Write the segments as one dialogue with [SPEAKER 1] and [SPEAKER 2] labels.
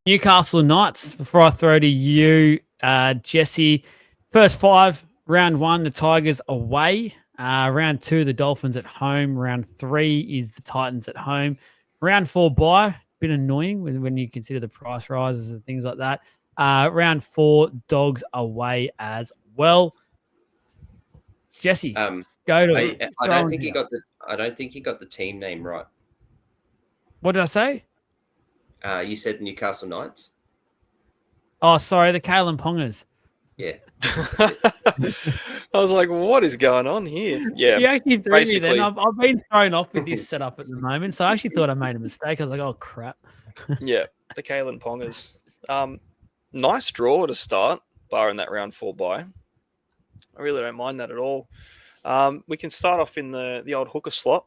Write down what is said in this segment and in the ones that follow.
[SPEAKER 1] Newcastle Knights. Before I throw to you, Jesse, first 5, round 1, the Tigers away. Round 2, the Dolphins at home. Round 3 is the Titans at home. Round 4 bye, bit annoying when you consider the price rises and things like that. Round 4, Dogs away as well. Jesse, go to it.
[SPEAKER 2] I don't think he got the team name right.
[SPEAKER 1] What did I say?
[SPEAKER 2] You said Newcastle Knights.
[SPEAKER 1] Oh, sorry, the Kalen Pongers.
[SPEAKER 2] Yeah.
[SPEAKER 3] I was like, what is going on here? Yeah.
[SPEAKER 1] You actually threw me then. I've been thrown off with this setup at the moment, so I actually thought I made a mistake. I was like, oh, crap.
[SPEAKER 3] Yeah, the Kalen Pongers. Nice draw to start, barring that round 4 bye. I really don't mind that at all. We can start off in the old hooker slot.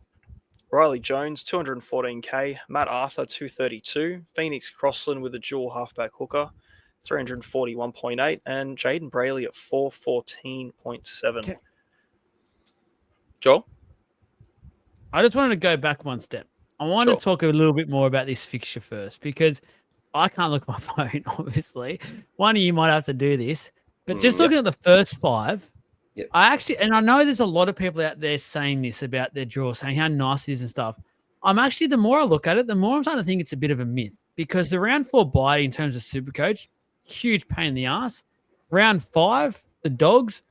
[SPEAKER 3] Riley Jones, 214k. Matt Arthur, 232. Phoenix Crossland with a dual halfback hooker, 341.8. And Jaden Brayley at 414.7.
[SPEAKER 1] Okay.
[SPEAKER 3] Joel?
[SPEAKER 1] I just wanted to go back one step. I want to talk a little bit more about this fixture first because I can't look at my phone, obviously. One of you might have to do this. But just looking at the first 5, I know there's a lot of people out there saying this about their draw, saying how nice it is and stuff. The more I look at it, the more I'm starting to think it's a bit of a myth because the round 4 bye in terms of Supercoach, huge pain in the ass. Round 5, the Dogs,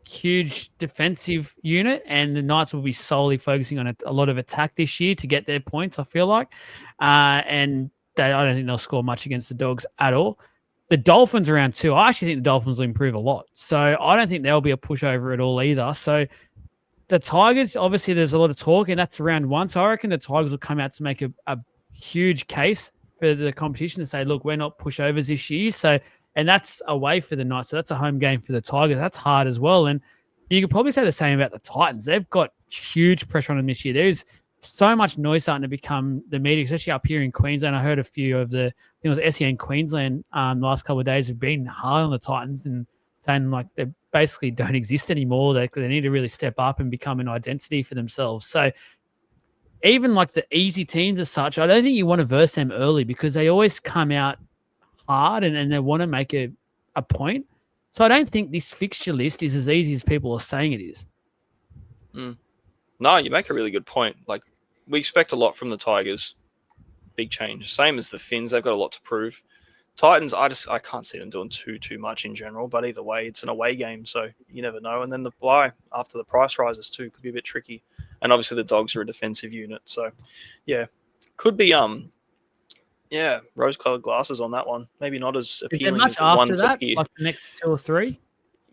[SPEAKER 1] huge defensive unit, and the Knights will be solely focusing on a lot of attack this year to get their points, I feel like. And I don't think they'll score much against the Dogs at all. The Dolphins around 2, I actually think the Dolphins will improve a lot. So I don't think there'll be a pushover at all either. So the Tigers, obviously there's a lot of talk, and that's round 1. So I reckon the Tigers will come out to make a huge case for the competition to say, look, we're not pushovers this year. So, and that's away for the Knights. So that's a home game for the Tigers. That's hard as well. And you could probably say the same about the Titans. They've got huge pressure on them this year. There's so much noise starting to become the media, especially up here in Queensland. I heard a few of the, it was SEN Queensland the last couple of days have been hard on the Titans and saying like they basically don't exist anymore. They need to really step up and become an identity for themselves. So even like the easy teams as such, I don't think you want to verse them early because they always come out hard and they want to make a point. So I don't think this fixture list is as easy as people are saying it is.
[SPEAKER 3] No, you make a really good point. Like, we expect a lot from the Tigers. Big change. Same as the Finns. They've got a lot to prove. Titans, I can't see them doing too much in general, but either way, it's an away game, so you never know. And then the bye after the price rises too could be a bit tricky. And obviously the Dogs are a defensive unit, so yeah, could be rose-colored glasses on that one. Maybe not as appealing as the ones up here.
[SPEAKER 1] Like the next 2 or 3?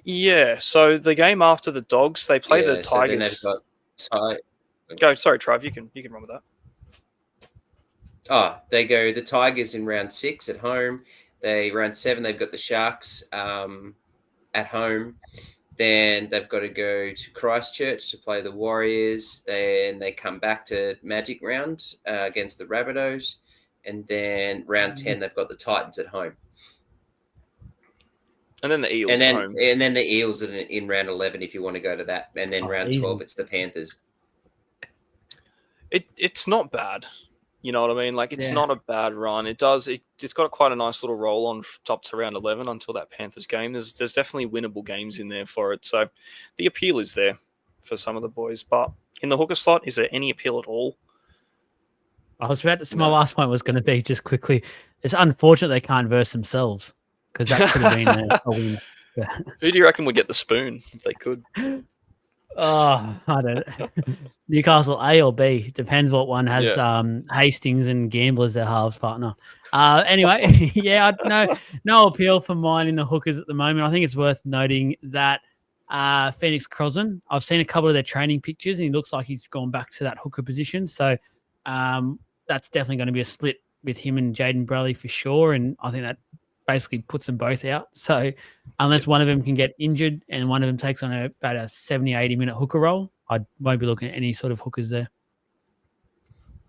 [SPEAKER 3] Yeah. So the game after the Dogs, they play the Tigers. Go, sorry, Trav. You can run with that.
[SPEAKER 2] They go the Tigers in round 6 at home. Round 7, they've got the Sharks at home. Then they've got to go to Christchurch to play the Warriors. Then they come back to Magic round against the Rabbitohs. And then round 10, they've got the Titans at home.
[SPEAKER 3] And then the Eels
[SPEAKER 2] at
[SPEAKER 3] home.
[SPEAKER 2] And then the Eels in round 11 if you want to go to that. And then round 12, it's the Panthers.
[SPEAKER 3] It's not bad. You know what I mean? Like, it's not a bad run. It's got quite a nice little roll on top to round 11 until that Panthers game. There's definitely winnable games in there for it. So the appeal is there for some of the boys. But in the hooker slot, is there any appeal at all?
[SPEAKER 1] I was about to say, my last point was going to be just quickly, it's unfortunate they can't verse themselves because that could have been a win.
[SPEAKER 3] Who do you reckon would get the spoon if they could?
[SPEAKER 1] Oh, I don't know. Newcastle A or B. Depends what one has Hastings and Gamble as their halves partner. Anyway, no appeal for mine in the hookers at the moment. I think it's worth noting that Phoenix Crossland, I've seen a couple of their training pictures and he looks like he's gone back to that hooker position. So that's definitely going to be a split with him and Jaden Brayley for sure. And I think that basically puts them both out. So unless one of them can get injured and one of them takes on about a 70, 80-minute hooker role, I won't be looking at any sort of hookers there.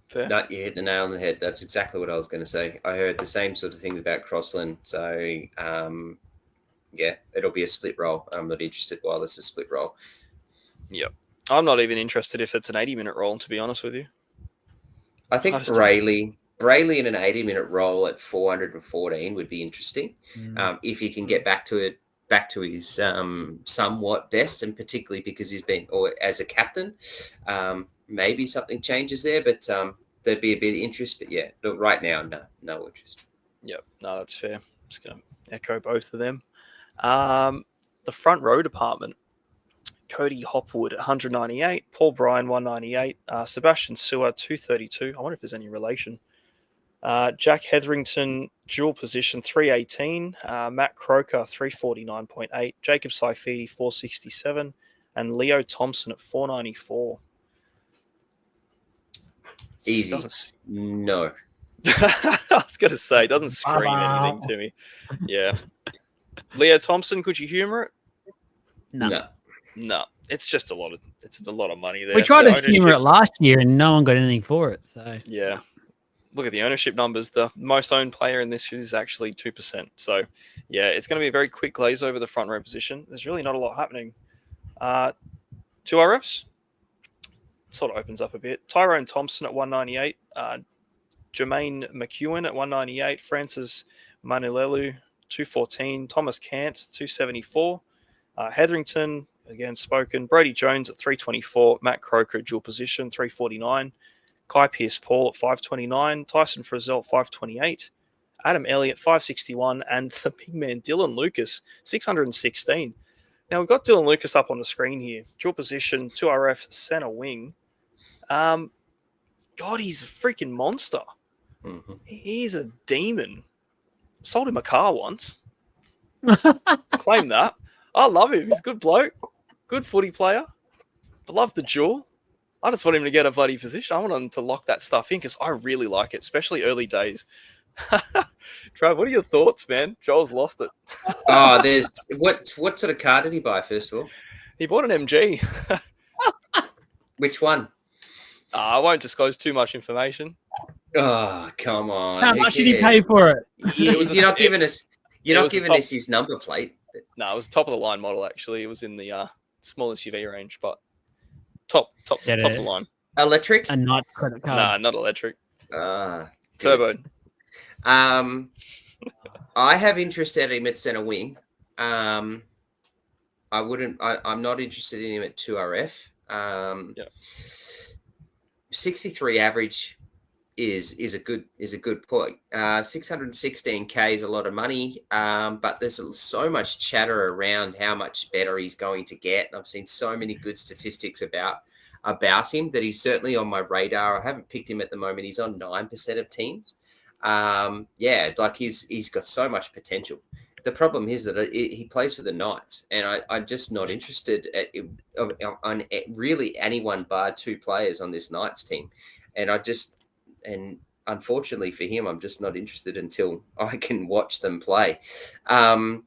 [SPEAKER 2] Fair. No, you hit the nail on the head. That's exactly what I was going to say. I heard the same sort of things about Crossland. So, it'll be a split role. I'm not interested while it's a split role.
[SPEAKER 3] Yep. I'm not even interested if it's an 80-minute role, to be honest with you.
[SPEAKER 2] I think Brayley Brayley in an 80-minute role at 414 would be interesting. If he can get back to his somewhat best, and particularly because he's been, or as a captain, maybe something changes there, but there'd be a bit of interest. But yeah, look, right now, no interest.
[SPEAKER 3] Yep, no, that's fair. Just going to echo both of them. The front row department, Cody Hopwood, 198, Paul Bryan, 198, Sebastian Sewer, 232. I wonder if there's any relation. Jack Hetherington, dual position, 318. Matt Croker, 349.8. Jacob Saifidi, 467. And Leo Thompson at 494.
[SPEAKER 2] Easy. No.
[SPEAKER 3] I was going to say, doesn't scream anything to me. Yeah. Leo Thompson, could you humour it? No. It's just a lot of money there.
[SPEAKER 1] We tried to humour it last year and no one got anything for it. So
[SPEAKER 3] yeah. Look at the ownership numbers. The most owned player in this is actually 2%. So, yeah, it's going to be a very quick glaze over the front row position. There's really not a lot happening. 2 RFs. Sort of opens up a bit. Tyrone Thompson at 198. Jermaine McEwen at 198. Francis Manulelu, 214. Thomas Cant, 274. Hetherington, again spoken. Brody Jones at 324. Matt Croker, dual position, 349. Kai Pearce-Paul at 529, Tyson Frizzell 528, Adam Elliott 561, and the big man Dylan Lucas 616. Now we've got Dylan Lucas up on the screen here. Dual position, 2RF, center wing. God, he's a freaking monster.
[SPEAKER 2] Mm-hmm.
[SPEAKER 3] He's a demon. Sold him a car once. Claim that. I love him. He's a good bloke. Good footy player. I love the duel. I just want him to get a bloody position. I want him to lock that stuff in because I really like it, especially early days. Trav, what are your thoughts, man? Joel's lost it.
[SPEAKER 2] There's what sort of car did he buy, first of all?
[SPEAKER 3] He bought an MG.
[SPEAKER 2] Which one?
[SPEAKER 3] I won't disclose too much information.
[SPEAKER 2] Oh, come on.
[SPEAKER 1] How much did he pay for it?
[SPEAKER 2] You're not giving us his number plate.
[SPEAKER 3] No, it was top of the line model, actually. It was in the small SUV range, but top of the line.
[SPEAKER 2] Electric?
[SPEAKER 1] A not credit card.
[SPEAKER 3] Nah, not electric.
[SPEAKER 2] Turbo. I have interest in him at centre wing. I'm not interested in him at 2RF. 63 average is a good point. 616K is a lot of money, but there's so much chatter around how much better he's going to get. I've seen so many good statistics about him that he's certainly on my radar. I haven't picked him at the moment. He's on 9% of teams. He's got so much potential. The problem is that he plays for the Knights, and I'm just not interested on really anyone bar 2 players on this Knights team. And unfortunately for him, I'm just not interested until I can watch them play. I'm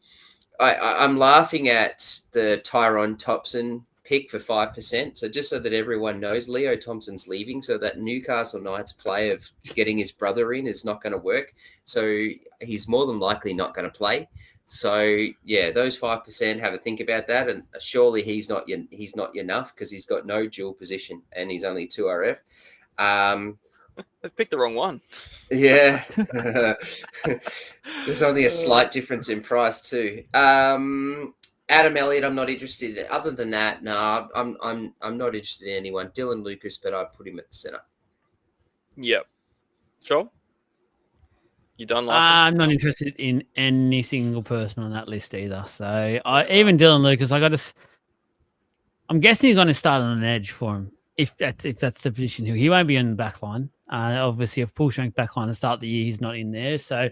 [SPEAKER 2] laughing at the Tyrone Thompson pick for 5%. So just so that everyone knows, Leo Thompson's leaving, so that Newcastle Knights play of getting his brother in is not going to work. So he's more than likely not going to play. So yeah, those 5%, have a think about that. And surely he's not enough because he's got no dual position and he's only 2RF.
[SPEAKER 3] They've picked the wrong one.
[SPEAKER 2] Yeah. There's only a slight difference in price too. Adam Elliott, I'm not interested in. Other than that, no, I'm not interested in anyone. Dylan Lucas, but I'd put him at the centre.
[SPEAKER 3] Yep. Joel? You done?
[SPEAKER 1] I'm not interested in any single person on that list either. So even Dylan Lucas, I'm guessing he's going to start on an edge for him. If that's the position, he won't be on the back line. Obviously, a full strength back line to start the year, he's not in there. So,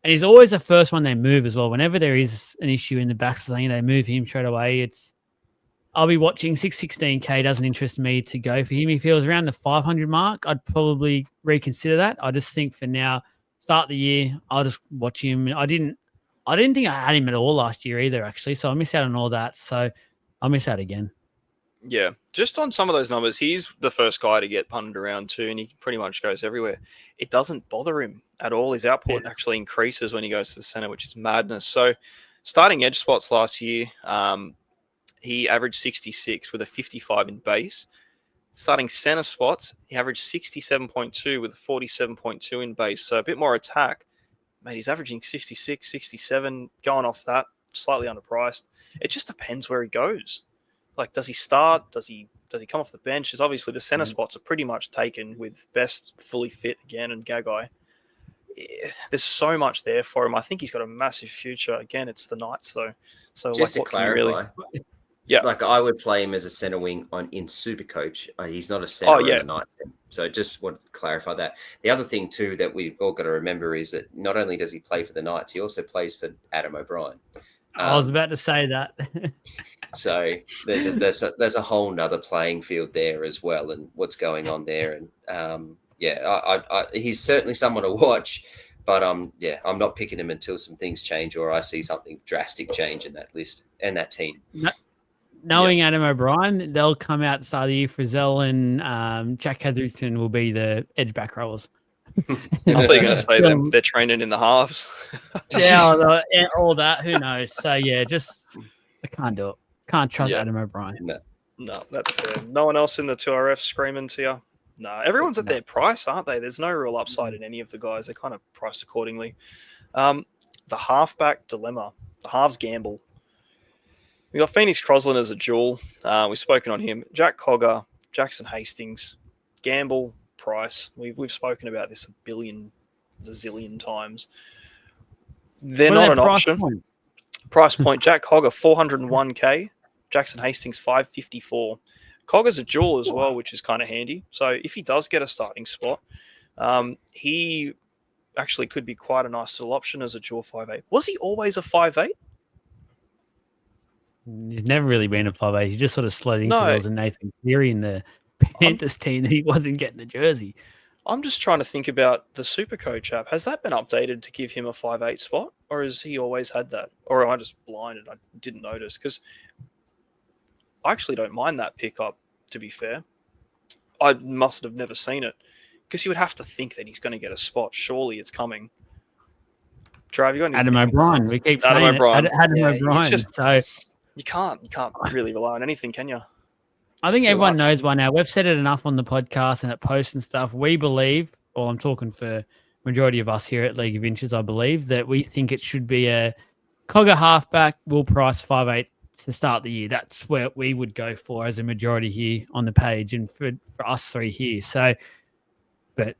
[SPEAKER 1] and he's always the first one they move as well. Whenever there is an issue in the back line, they move him straight away. I'll be watching. 616K doesn't interest me to go for him. If he was around the 500 mark, I'd probably reconsider that. I just think for now, start the year, I'll just watch him. I didn't think I had him at all last year either, actually. So I missed out on all that. So I'll miss out again.
[SPEAKER 3] Yeah, just on some of those numbers, he's the first guy to get punted around too, and he pretty much goes everywhere. It doesn't bother him at all. His output actually increases when he goes to the center, which is madness. So starting edge spots last year, he averaged 66 with a 55 in base. Starting centre spots, he averaged 67.2 with a 47.2 in base. So a bit more attack. Mate, he's averaging 66, 67, going off that, slightly underpriced. It just depends where he goes. Like, does he start? Does he come off the bench? Because obviously the centre spots are pretty much taken with Best fully fit again and Gagai. There's so much there for him. I think he's got a massive future. Again, it's the Knights though. So
[SPEAKER 2] Just
[SPEAKER 3] like,
[SPEAKER 2] to clarify,
[SPEAKER 3] yeah,
[SPEAKER 2] like I would play him as a centre wing in Supercoach. He's not a centre in the Knights team. So just want to clarify that. The other thing too that we've all got to remember is that not only does he play for the Knights, he also plays for Adam O'Brien.
[SPEAKER 1] I was about to say that.
[SPEAKER 2] So there's a whole nother playing field there as well, and what's going on there. And he's certainly someone to watch. But I'm not picking him until some things change or I see something drastic change in that list and that team.
[SPEAKER 1] Knowing Adam O'Brien, they'll come out at the start of the year. Frizzell and Jack Hetherington will be the edge back rollers.
[SPEAKER 3] I thought you were going to say they're training in the halves.
[SPEAKER 1] All that. Who knows? So, yeah, I can't do it. Can't trust Adam O'Brien.
[SPEAKER 3] No, that's fair. No one else in the 2RF screaming to you? No, everyone's at their price, aren't they? There's no real upside in any of the guys. They're kind of priced accordingly. The halfback dilemma, the halves gamble. We got Phoenix Crosland as a duel. We've spoken on him. Jack Cogger, Jackson Hastings, gamble, price. We've spoken about this a zillion times. They're not an option. Price point, Jack Cogger, 401k. Jackson Hastings, 554. Cogger's a duel as well, which is kind of handy. So if he does get a starting spot, he actually could be quite a nice little option as a dual 5'8". Was he always a 5'8"?
[SPEAKER 1] He's never really been a 5'8". He just sort of slid into there was a Nathan Cleary in the Panthers team that he wasn't getting the jersey.
[SPEAKER 3] I'm just trying to think about the Supercoach app. Has that been updated to give him a 5'8" spot? Or has he always had that? Or am I just blind and I didn't notice? Because I actually don't mind that pickup, to be fair. I must have never seen it. Because you would have to think that he's going to get a spot. Surely it's coming. Trav, you got
[SPEAKER 1] Adam O'Brien. We keep saying O'Brien. Adam O'Brien. So
[SPEAKER 3] you can't really rely on anything, can you?
[SPEAKER 1] I think everyone knows by now. We've said it enough on the podcast and at posts and stuff. We believe, well, I'm talking for majority of us here at League of Inches, I believe, that we think it should be a Cogger halfback, will price 5'8" to start the year. That's where we would go for as a majority here on the page and for us three here. So, but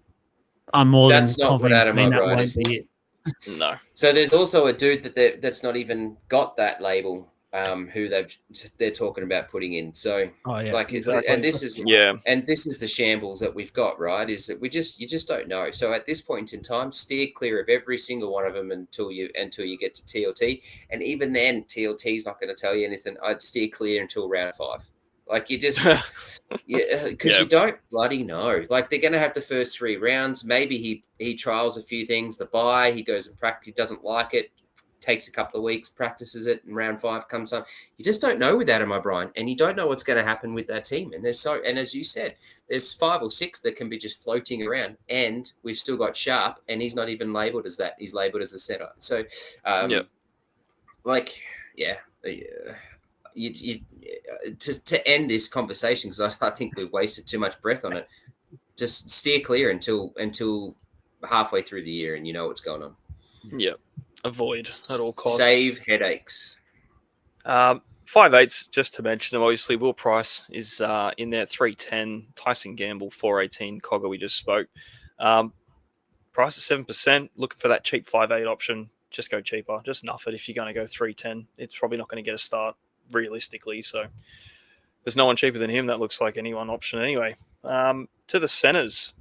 [SPEAKER 1] I'm more
[SPEAKER 2] that's
[SPEAKER 1] than
[SPEAKER 2] not what Adam O'Brien
[SPEAKER 1] is.
[SPEAKER 3] No.
[SPEAKER 2] So there's also a dude that's not even got that label. Who they're talking about putting in. So
[SPEAKER 3] exactly.
[SPEAKER 2] And this is the shambles that we've got, right? Is that you just don't know. So at this point in time, steer clear of every single one of them until you get to TLT. And even then, TLT is not going to tell you anything. I'd steer clear until round 5. Like you just because you don't bloody know. Like they're going to have the first 3 rounds. Maybe he trials a few things. The bye, he goes and practice. He doesn't like it. Takes a couple of weeks, practices it, and round 5 comes up. You just don't know with Adam O'Brien, and you don't know what's going to happen with that team. And and as you said, there's 5 or 6 that can be just floating around, and we've still got Sharp, and he's not even labelled as that. He's labelled as a setter. So, to end this conversation, because I think we've wasted too much breath on it. Just steer clear until halfway through the year, and you know what's going on.
[SPEAKER 3] Yep. Avoid at all costs.
[SPEAKER 2] Save headaches.
[SPEAKER 3] 5'8", just to mention them, obviously Will Price is in there, 310. Tyson Gamble, 418. Cogger, we just spoke. Price is 7%. Looking for that cheap 5'8" option. Just go cheaper. Just nuff it if you're going to go 310. It's probably not going to get a start realistically. So there's no one cheaper than him. That looks like any one option anyway. To the centers.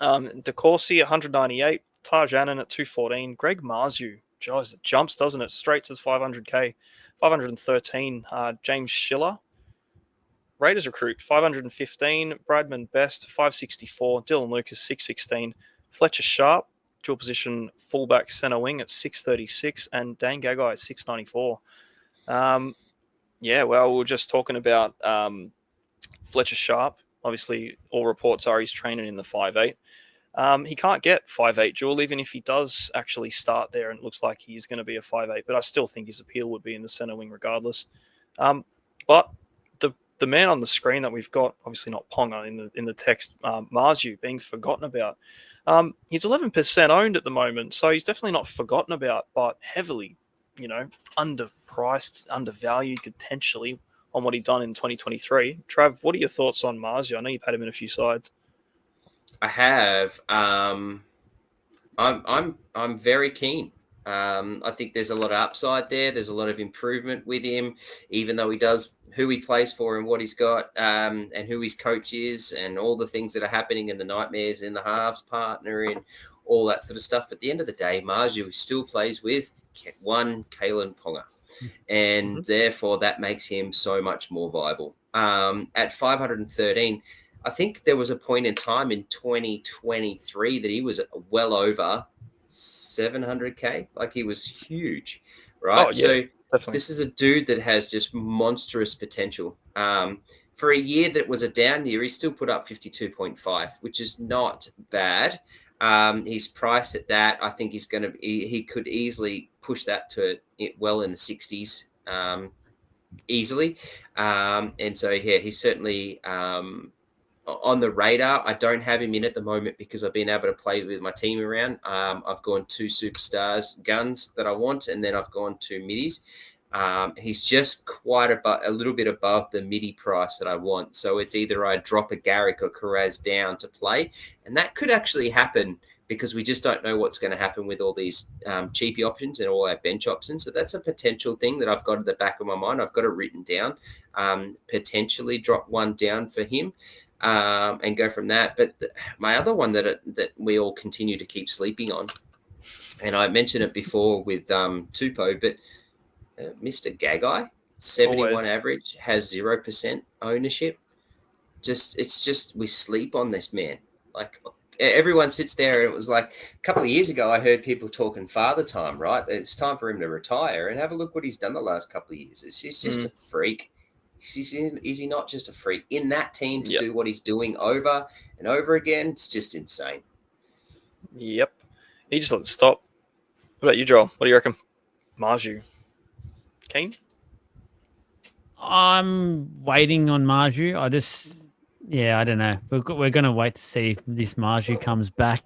[SPEAKER 3] DeCourcy, 198. Taj Annan at 214. Greg Marzu. Jeez, it jumps, doesn't it? Straight to 500k. 513. James Schiller. Raiders recruit, 515. Bradman Best, 564. Dylan Lucas, 616. Fletcher Sharp, dual position fullback center wing at 636. And Dan Gagai at 694. Well, we were just talking about Fletcher Sharp. Obviously, all reports are he's training in the 5'8". He can't get 5'8" dual, even if he does actually start there and it looks like he's going to be a 5'8", but I still think his appeal would be in the center wing regardless. But the the man on the screen that we've got, obviously not Ponga in the text, Marzu being forgotten about. He's 11% owned at the moment, so he's definitely not forgotten about, but heavily, underpriced, undervalued potentially on what he'd done in 2023. Trav, what are your thoughts on Marzu? I know you've had him in a few sides.
[SPEAKER 2] I have. I'm very keen. I think there's a lot of upside there. There's a lot of improvement with him, even though he does who he plays for and what he's got, and who his coach is, and all the things that are happening in the nightmares in the halves partner and all that sort of stuff. But at the end of the day, Marju still plays with one Kalen Ponga, and therefore that makes him so much more viable. At 513, I think there was a point in time in 2023 that he was well over 700K. Like, he was huge, right?
[SPEAKER 3] Oh, yeah,
[SPEAKER 2] so
[SPEAKER 3] definitely.
[SPEAKER 2] This is a dude that has just monstrous potential. For a year that was a down year, he still put up 52.5, which is not bad. He's priced at that. I think he could easily push that to well in the 60s easily. And so, yeah, he's certainly on the radar. I don't have him in at the moment because I've been able to play with my team around. I've gone 2 superstars guns that I want, and then I've gone 2 middies. He's just quite a little bit above the midi price that I want. So it's either I drop a Garrick or Carraz down to play, and that could actually happen because we just don't know what's going to happen with all these cheapy options and all our bench options. So that's a potential thing that I've got at the back of my mind. I've got it written down, potentially drop one down for him. And go from that. But my other one that we all continue to keep sleeping on, and I mentioned it before with Tupou, but Mr. Gagai, 71
[SPEAKER 3] Always.
[SPEAKER 2] average, has 0% ownership. It's just we sleep on this man. Like, everyone sits there, and it was like a couple of years ago, I heard people talking father time, right? It's time for him to retire, and have a look what he's done the last couple of years. He's just a freak. Is he not just a freak in that team to do what he's doing over and over again? It's just insane.
[SPEAKER 3] Yep. He just let it stop. What about you, Joel? What do you reckon? Marju. Keen?
[SPEAKER 1] I'm waiting on Marju. I don't know. We're going to wait to see if this Marju comes back.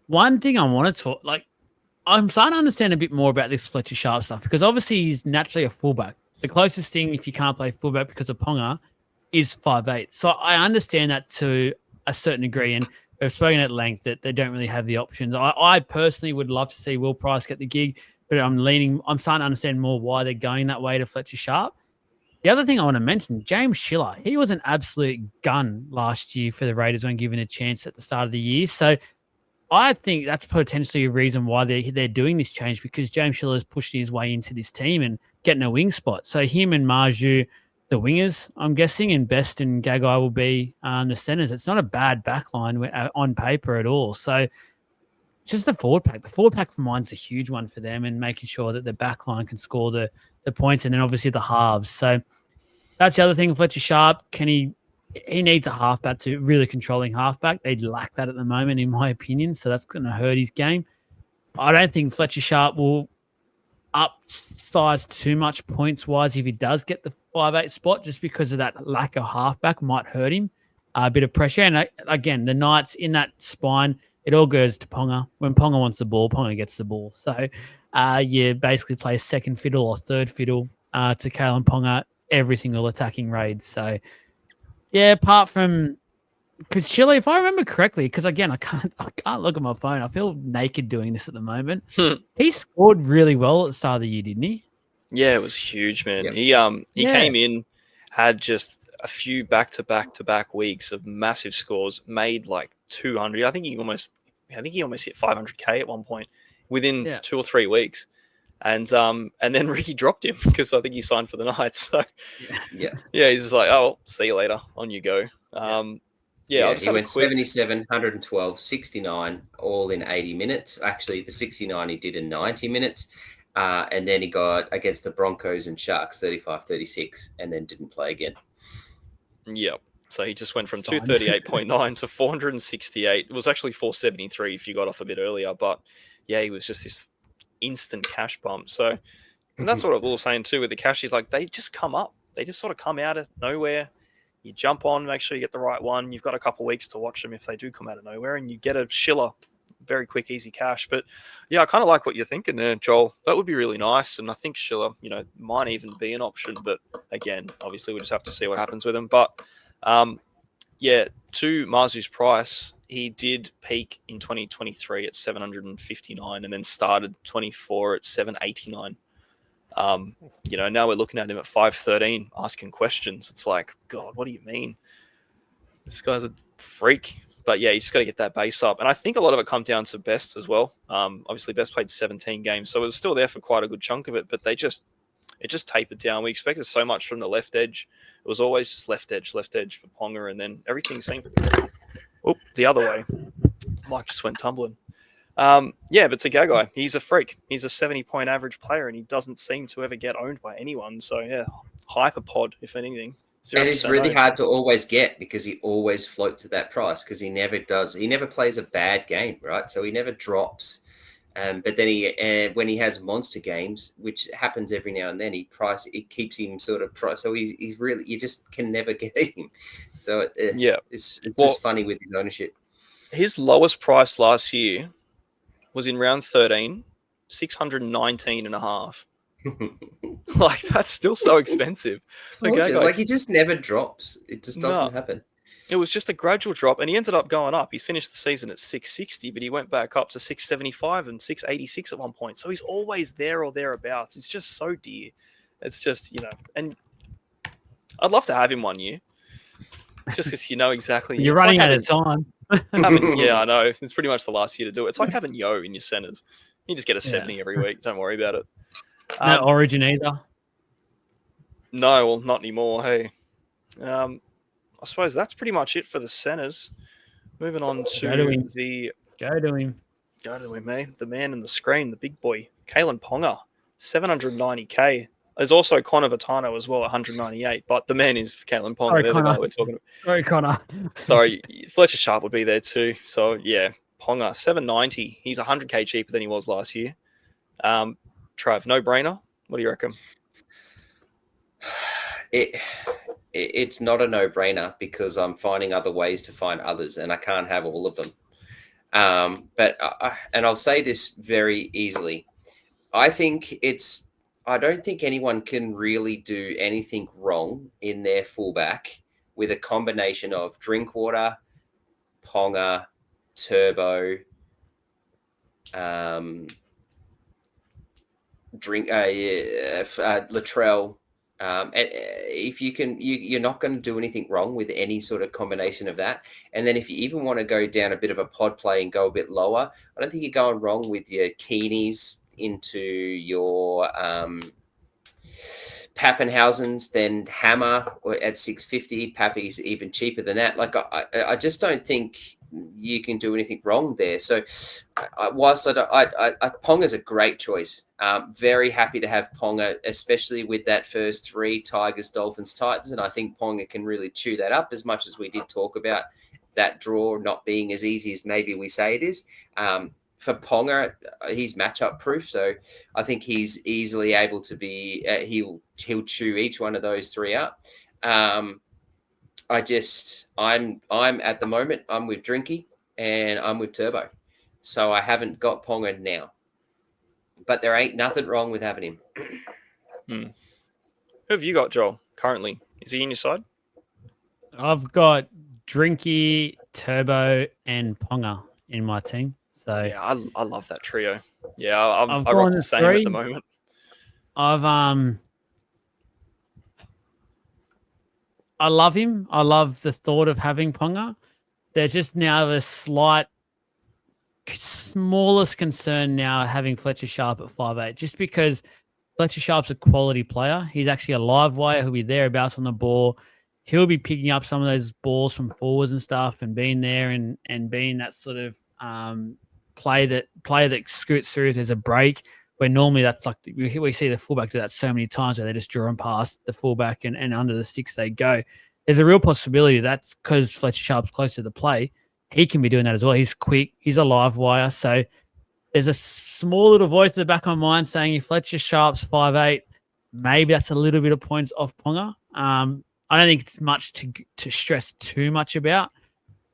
[SPEAKER 1] One thing I want to talk, I'm starting to understand a bit more about this Fletcher Sharp stuff, because obviously he's naturally a fullback. The closest thing, if you can't play fullback because of Ponga, is 5'8". So I understand that to a certain degree, and we've spoken at length that they don't really have the options. I personally would love to see Will Price get the gig, but I'm starting to understand more why they're going that way to Fletcher Sharp. The other thing I want to mention, James Schiller, he was an absolute gun last year for the Raiders when given a chance at the start of the year. So I think that's potentially a reason why they're doing this change, because James Schiller's pushing his way into this team and getting a wing spot. So him and Marju, the wingers, I'm guessing, and Best and Gagai will be the centers. It's not a bad backline on paper at all. So just the forward pack. The forward pack for mine's a huge one for them, and making sure that the backline can score the points, and then obviously the halves. So that's the other thing. Fletcher Sharp, he needs a halfback to really controlling halfback. They lack that at the moment, in my opinion. So that's going to hurt his game. I don't think Fletcher Sharp will upsize too much points wise if he does get the 5'8" spot, just because of that lack of halfback might hurt him. A bit of pressure. And again, the Knights in that spine, it all goes to Ponga. When Ponga wants the ball, Ponga gets the ball. So you basically play second fiddle or third fiddle to Kalen Ponga every single attacking raid. So yeah, apart from, because Chile, if I remember correctly, because again, I can't look at my phone. I feel naked doing this at the moment. He scored really well at the start of the year, didn't he?
[SPEAKER 3] Yeah, it was huge, man.
[SPEAKER 2] Yep.
[SPEAKER 3] He came in, had just a few back-to-back weeks of massive scores, made like 200. I think he almost hit 500K at one point within 2 or 3 weeks. And then Ricky dropped him because I think he signed for the Knights. So he's just like, oh, see you later. On you go. He
[SPEAKER 2] went 77, 112, 69, all in 80 minutes. Actually, the 69 he did in 90 minutes. And then he got against the Broncos and Sharks 35-36, and then didn't play again.
[SPEAKER 3] Yep. So he just went from 238.9 to 468. It was actually 473 if you got off a bit earlier. But yeah, he was just this instant cash bump. So, and that's what we were saying too with the cash. Is like they just come up. They just sort of come out of nowhere. You jump on, make sure you get the right one. You've got a couple of weeks to watch them if they do come out of nowhere, and you get a shiller. Very quick, easy cash. But yeah, I kind of like what you're thinking there, Joel. That would be really nice. And I think Schiller, might even be an option. But again, obviously, we just have to see what happens with him. But yeah, to Marzu's price, he did peak in 2023 at 759 and then started 24 at 789. Now we're looking at him at 513 asking questions. It's like, God, what do you mean? This guy's a freak. But yeah, you just got to get that base up. And I think a lot of it comes down to Best as well. Obviously, Best played 17 games, so it was still there for quite a good chunk of it, but it just tapered down. We expected so much from the left edge. It was always just left edge for Ponga, and then everything seemed the other way. Mike just went tumbling. But Tagagai, he's a freak. He's a 70-point average player, and he doesn't seem to ever get owned by anyone. So yeah, hyperpod, if anything.
[SPEAKER 2] And it's really hard to always get because he always floats at that price because he never does. He never plays a bad game, right? So he never drops. But then when he has monster games, which happens every now and then, it keeps him sort of price. So he's really, you just can never get him. So it's just funny with his ownership.
[SPEAKER 3] His lowest price last year was in round 13, 619.5. Like, that's still so expensive.
[SPEAKER 2] Like, he just never drops. It just doesn't happen.
[SPEAKER 3] It was just a gradual drop, and he ended up going up. He's finished the season at 660, but he went back up to 675 and 686 at one point. So he's always there or thereabouts. It's just so dear. It's just, and I'd love to have him 1 year, just because exactly.
[SPEAKER 1] You're running out of time.
[SPEAKER 3] I know. It's pretty much the last year to do it. It's like having Yo in your centers. You just get a 70 every week. Don't worry about it.
[SPEAKER 1] No Origin either.
[SPEAKER 3] No, well, not anymore. Hey, I suppose that's pretty much it for the centers. Moving on to
[SPEAKER 1] Go to him.
[SPEAKER 3] The man in the screen, the big boy, Kalen Ponga, 790k. There's also Connor Vitano as well, 198. But the man is Kalen Ponga.
[SPEAKER 1] Sorry,
[SPEAKER 3] the
[SPEAKER 1] Connor.
[SPEAKER 3] guy we're talking about.
[SPEAKER 1] Sorry, Connor.
[SPEAKER 3] Sorry, Fletcher Sharp would be there too. So yeah, Ponga, 790. He's 100k cheaper than he was last year. Trav, no brainer. What do you reckon?
[SPEAKER 2] It's not a no brainer because I'm finding other ways to find others, and I can't have all of them. But I'll say this very easily. I don't think anyone can really do anything wrong in their fullback with a combination of Drinkwater, Ponga, Turbo, Latrell. And if you can, you're not going to do anything wrong with any sort of combination of that. And then if you even want to go down a bit of a pod play and go a bit lower, I don't think you're going wrong with your Keeneys into your Pappenhausens, then Hammer at 650. Pappy's even cheaper than that. Like I just don't think you can do anything wrong there. So whilst Ponga's a great choice. Very happy to have Ponga, especially with that first three, Tigers, Dolphins, Titans. And I think Ponga can really chew that up as much as we did talk about that draw not being as easy as maybe we say it is. For Ponga, he's matchup proof. So I think he's easily able to be, he'll chew each one of those three up. I'm at the moment, I'm with Drinky and I'm with Turbo. So I haven't got Ponga now. But there ain't nothing wrong with having him.
[SPEAKER 3] Who have you got, Joel, currently? Is he in your side?
[SPEAKER 1] I've got Drinky, Turbo, and Ponga in my team. So
[SPEAKER 3] yeah, I love that trio. Yeah, I rock the same at the moment.
[SPEAKER 1] I love him. I love the thought of having Ponga. There's just now a smallest concern now having Fletcher Sharp at 5'8", just because Fletcher Sharp's a quality player. He's actually a live wire. He'll be thereabouts on the ball. He'll be picking up some of those balls from forwards and stuff and being there and being that sort of player that scoots through if there's a break, where normally that's like we see the fullback do that so many times where they just draw and pass the fullback and under the sticks they go. There's a real possibility that's because Fletcher Sharp's close to the play. He can be doing that as well. He's quick. He's a live wire. So there's a small little voice in the back of my mind saying if Fletcher Sharp's 5'8", maybe that's a little bit of points off Ponga. I don't think it's much to stress too much about,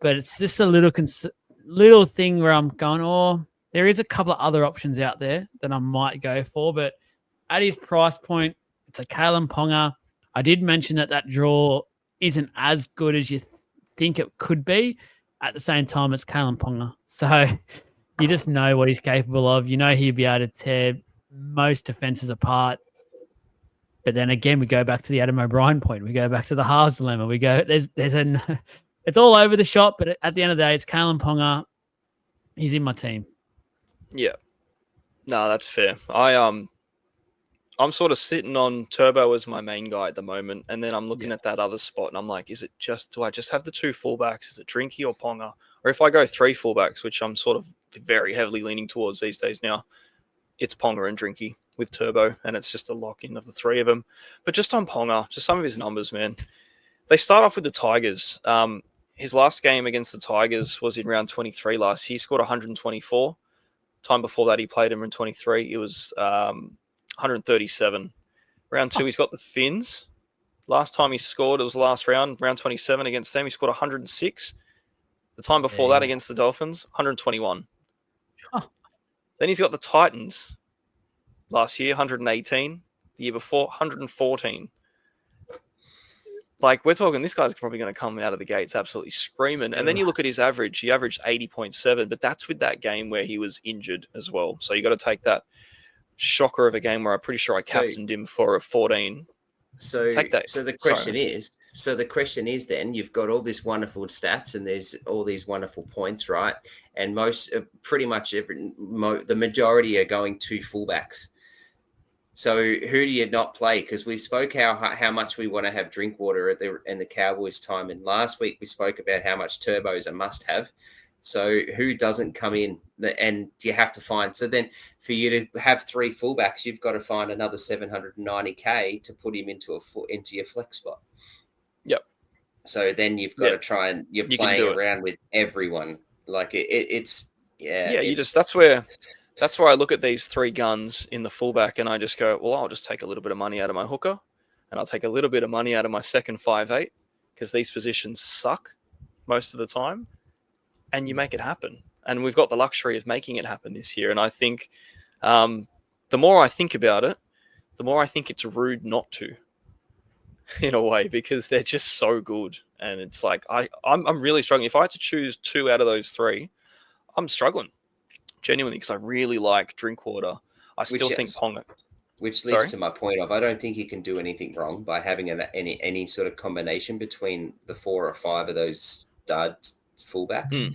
[SPEAKER 1] but it's just a little thing where I'm going, oh, there is a couple of other options out there that I might go for, but at his price point, it's a Kalen Ponga. I did mention that draw isn't as good as you think it could be. At the same time, it's Kalen Ponga. So you just know what he's capable of. You know he'll be able to tear most defenses apart. But then again, we go back to the Adam O'Brien point. We go back to the halves dilemma. We go, it's all over the shop, but at the end of the day, it's Kalen Ponga. He's in my team.
[SPEAKER 3] Yeah. No, that's fair. I'm sort of sitting on Turbo as my main guy at the moment, and then I'm looking at that other spot, and I'm like, do I just have the two fullbacks? Is it Drinky or Ponga? Or if I go three fullbacks, which I'm sort of very heavily leaning towards these days now, it's Ponga and Drinky with Turbo, and it's just a lock-in of the three of them. But just on Ponga, just some of his numbers, man. They start off with the Tigers. His last game against the Tigers was in round 23 last year. He scored 124. Time before that, he played him in 23. It was 137. Round 2, he's got the Finns. Last time he scored, it was the last round 27 against them. He scored 106. The time before that against the Dolphins, 121. Then he's got the Titans. Last year, 118. The year before, 114. Like, we're talking, this guy's probably going to come out of the gates absolutely screaming. And then you look at his average. He averaged 80.7, but that's with that game where he was injured as well. So you got to take that shocker of a game where I'm pretty sure I captained him for a 14.
[SPEAKER 2] So
[SPEAKER 3] take that.
[SPEAKER 2] So the question is then you've got all this wonderful stats and there's all these wonderful points, right? And pretty much the majority are going to fullbacks. So who do you not play? Because we spoke how much we want to have Drinkwater in the Cowboys time, and last week we spoke about how much Turbo is a must-have. So who doesn't come in? And you have to find. So then for you to have three fullbacks, you've got to find another $790K to put him into your flex spot.
[SPEAKER 3] Yep.
[SPEAKER 2] So then you've got to try and you're playing around with everyone. Like it's. That's where I look at these three guns in the fullback and I just go, well, I'll just take a little bit of money out of my hooker and I'll take a little bit of money out of my second 5'8" because these positions suck most of the time, and you make it happen. And we've got the luxury of making it happen this year. And I think the more I think about it, the more I think it's rude not to, in a way, because they're just so good. And it's like, I'm really struggling. If I had to choose two out of those three, I'm struggling. Genuinely, because I really like Drinkwater. I still think Ponga. Which leads to my point of I don't think you can do anything wrong by having any sort of combination between the 4 or 5 of those stud fullbacks.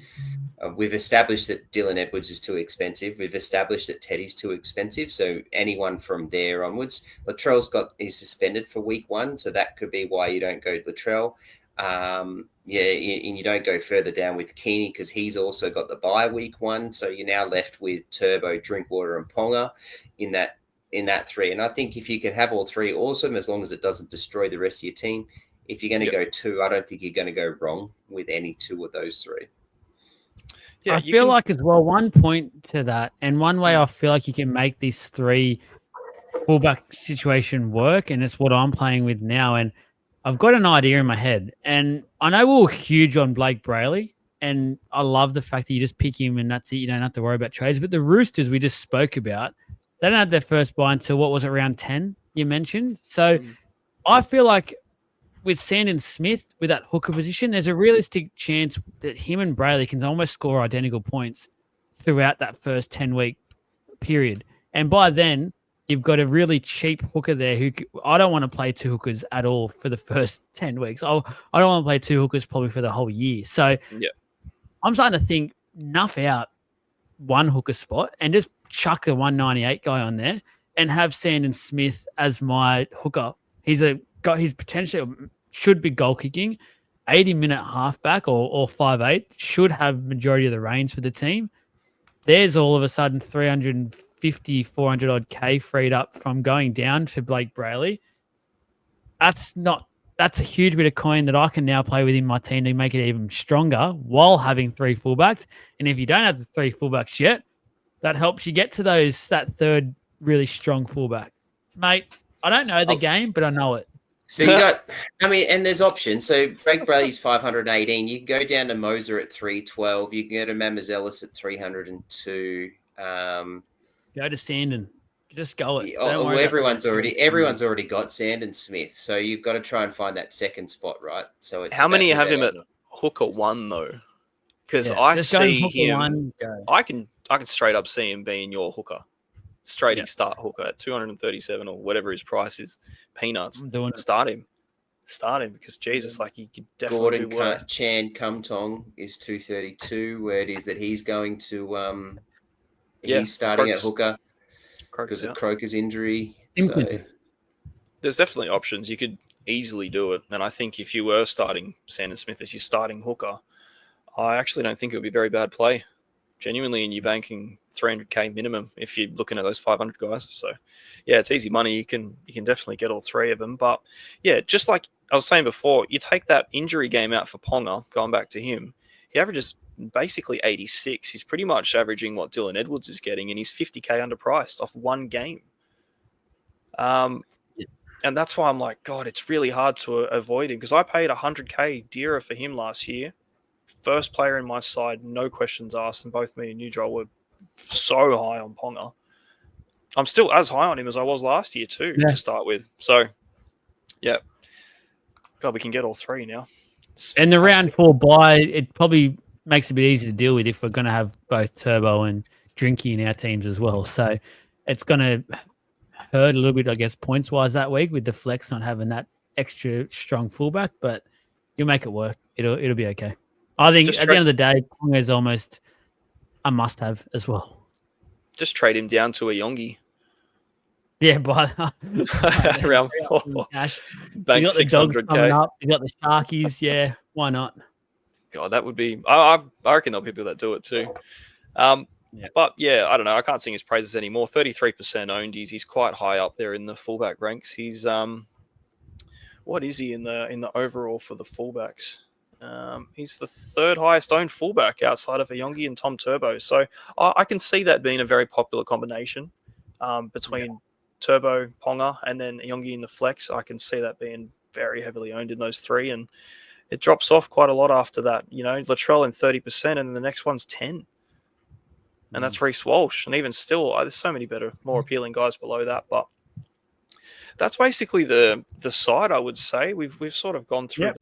[SPEAKER 2] We've established that Dylan Edwards is too expensive. We've established that Teddy's too expensive. So anyone from there onwards, Latrell's is suspended for week 1, so that could be why you don't go Latrell. And you don't go further down with Keeney because he's also got the bye week 1. So you're now left with Turbo, Drinkwater, and Ponga in that 3. And I think if you can have all 3, awesome, as long as it doesn't destroy the rest of your team. If you're going to go 2, I don't think you're going to go wrong with any 2 of those 3.
[SPEAKER 1] Yeah, I feel like as well, one point to that, and one way I feel like you can make this 3 fullback situation work, and it's what I'm playing with now. And I've got an idea in my head, and I know we were huge on Blake Brayley, and I love the fact that you just pick him and that's it. You don't have to worry about trades. But the Roosters we just spoke about, they don't have their first buy until, what was it, round 10 you mentioned? So I feel like with Sandon Smith, with that hooker position, there's a realistic chance that him and Brayley can almost score identical points throughout that first 10-week period. And by then, you've got a really cheap hooker there who I don't want to play 2 hookers at all for the first 10 weeks. I don't want to play 2 hookers probably for the whole year. So I'm starting to think nuff out 1 hooker spot and just chuck a 198 guy on there and have Sandon Smith as my hooker. He's potentially should be goal kicking, 80-minute halfback or 5'8", should have majority of the reins for the team. There's all of a sudden 350, 400 odd K freed up from going down to Blake Brayley. That's a huge bit of coin that I can now play within my team to make it even stronger while having 3 fullbacks. And if you don't have the 3 fullbacks yet, that helps you get to that third really strong fullback. Mate, I don't know the game, but I know it.
[SPEAKER 2] So you got, I mean, and there's options. So Greg Brady's 518. You can go down to Moser at 312. You can go to Mamazelis at 302.
[SPEAKER 1] Go to Sandon. Just go it.
[SPEAKER 2] Oh,
[SPEAKER 1] Don't worry
[SPEAKER 2] everyone's already got Sandon Smith. So you've got to try and find that second spot, right? So it's
[SPEAKER 3] How many
[SPEAKER 2] about
[SPEAKER 3] have
[SPEAKER 2] who
[SPEAKER 3] him
[SPEAKER 2] they
[SPEAKER 3] at
[SPEAKER 2] are.
[SPEAKER 3] hooker 1 though? Because
[SPEAKER 1] Yeah,
[SPEAKER 3] I
[SPEAKER 1] just go
[SPEAKER 3] see
[SPEAKER 1] hooker
[SPEAKER 3] him.
[SPEAKER 1] one, go.
[SPEAKER 3] I can straight up see him being your hooker, straight
[SPEAKER 1] Yeah.
[SPEAKER 3] start hooker at 237 or whatever his price is. Peanuts.
[SPEAKER 1] I'm doing it.
[SPEAKER 3] Start him because Jesus, like he could definitely
[SPEAKER 2] Gordon
[SPEAKER 3] do worse.
[SPEAKER 2] Chan Kumtong is 232. Where it is that he's going to
[SPEAKER 3] Yeah,
[SPEAKER 2] he's starting at
[SPEAKER 3] Crocus.
[SPEAKER 2] hooker
[SPEAKER 3] Crocus
[SPEAKER 2] because of
[SPEAKER 3] out.
[SPEAKER 2] Croker's injury.
[SPEAKER 1] Simply.
[SPEAKER 2] So
[SPEAKER 3] There's definitely options. You could easily do it. And I think if you were starting Sandon Smith as your starting hooker, I actually don't think it would be a very bad play. Genuinely, and you're banking 300k minimum if you're looking at those 500 guys. So, yeah, it's easy money. You can definitely get all three of them. But yeah, just like I was saying before, you take that injury game out for Ponga. Going back to him, he averages basically 86. He's pretty much averaging what Dylan Edwards is getting, and he's 50k underpriced off one game. And that's why I'm like, God, it's really hard to avoid him because I paid 100k dearer for him last year. First player in my side, no questions asked, and both me and you, Joel, were so high on Ponga. I'm still as high on him as I was last year too, to start with. So, yeah. God, we can get all three now.
[SPEAKER 1] And the round 4 bye, it probably makes it a bit easier to deal with if we're going to have both Turbo and Drinky in our teams as well. So it's going to hurt a little bit, I guess, points-wise that week with the flex not having that extra strong fullback, but you'll make it work. It'll be okay. I think at the end of the day, Ponga is almost a must-have as well.
[SPEAKER 3] Just trade him down to a Yongi.
[SPEAKER 1] Yeah, by
[SPEAKER 3] round 4. Bank
[SPEAKER 1] you got the dogs
[SPEAKER 3] 600k.
[SPEAKER 1] coming up. You got the Sharkies. Yeah, why not?
[SPEAKER 3] God, that would be. I reckon there'll be people that do it too. But yeah, I don't know. I can't sing his praises anymore. 33% owned. He's quite high up there in the fullback ranks. He's what is he in the overall for the fullbacks? He's the third highest owned fullback outside of Ayongi and Tom Turbo. So I can see that being a very popular combination between Turbo, Ponga, and then Ayongi in the flex. I can see that being very heavily owned in those three, and it drops off quite a lot after that. You know, Latrell in 30%, and then the next one's 10, and that's Reece Walsh. And even still, there's so many better, more appealing guys below that, but. That's basically the side, I would say. We've sort of gone through